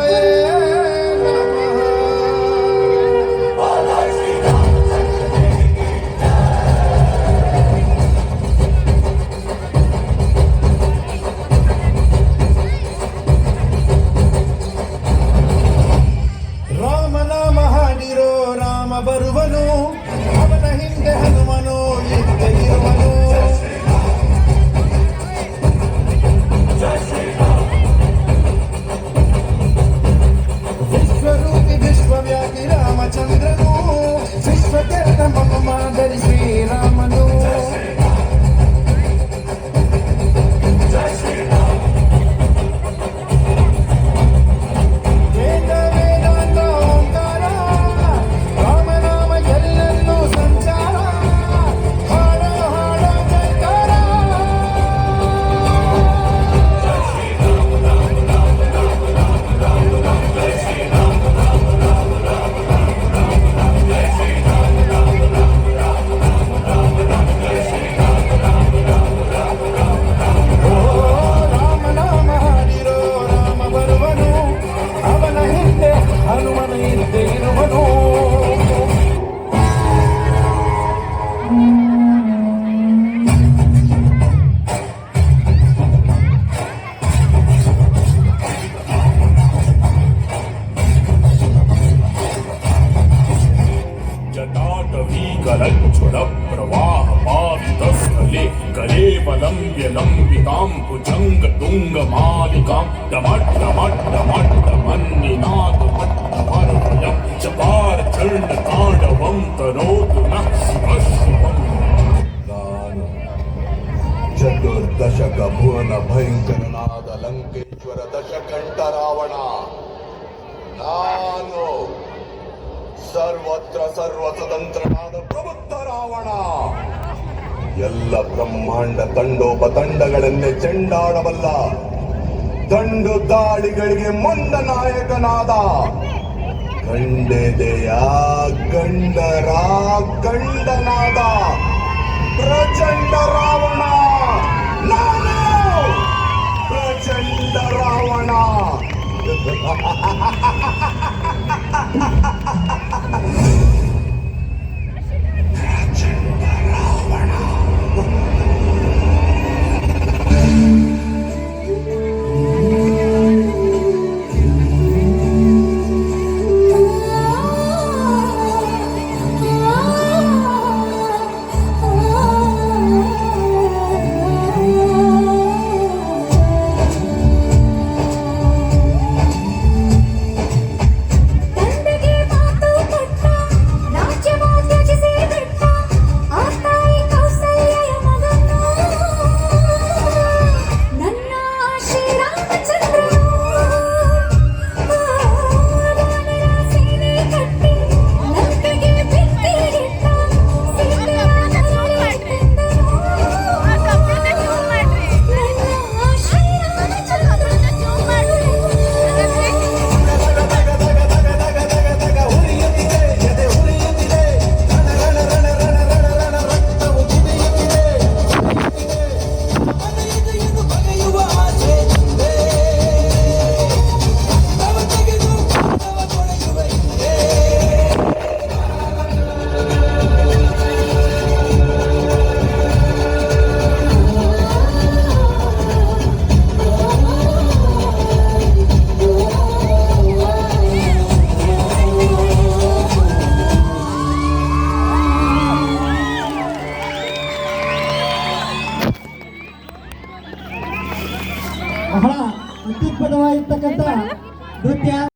ಮೂರ್ತಯೇ ನಮಃ. ರಾಮನಾಮ ಹಾಡಿರೋ ರಾಮ ಬರುವನು, ಅವನ ಹಿಂದೆ ಹನುಮನು ಹಿಂದೆ ಇರುವನು. ವಿಶ್ವರೂಪಿ ವಿಶ್ವವ್ಯಾಪಿ ರಾಮಚಂದ್ರನು, ವಿಶ್ವಕ್ಕೆ ನಮ್ಮ ಮಾದರಿ ಶ್ರೀರಾಮನು. ವೇದ ವೇದಾಂತ ಓಂಕಾರ, ರಾಮನಾಮ ಎಲ್ಲೆಲ್ಲೂ ಸಂಚಾರ. ಹಾಡೋ ಹಾಡೋ ಜೈಕಾರ. ಓ ರಾಮನಾಮ ಹಾಡಿರೋ ರಾಮ ಬರುವನು, ಅವನ ಹಿಂದೆ ಹನುಮನ ಹಿಂದೆ ಇರುವನು. जटाटवीकरज्ज्वल प्रवाह पावितस्थले कलेवलम्ब्य लम्बितां भुजङ्गतुङ्गमालिकां डमड्डमड्डमड्डमन्निनादमट्टमर्वयं चकारचण्डताण्डवं तनोतु नः शिवः शिवम्. ನಾನು ಚತುರ್ದಶಕ ಭುವನ ಭಯಂಕರನಾದ ಲಂಕೇಶ್ವರ ದಶಕಂಠ ರಾವಣ. ನಾನು ಸರ್ವತ್ರ ಸರ್ವ ಸ್ವತಂತ್ರನಾದ ಪ್ರಬುದ್ಧ ರಾವಣ. ಎಲ್ಲ ಬ್ರಹ್ಮಾಂಡ ತಂಡೋಪತಂಡಗಳನ್ನೇ ಚೆಂಡಾಡಬಲ್ಲ ದಂಡು ದಾಳಿಗಳಿಗೆ ಮುಂದ ನಾಯಕನಾದ ಗಂಡೆದೆಯ ಗಂಡರ ಗಂಡನಾದ ಪ್ರಚಂಡ ರಾವಣ. ನಾನು ಪ್ರಚಂಡ ರಾವಣ.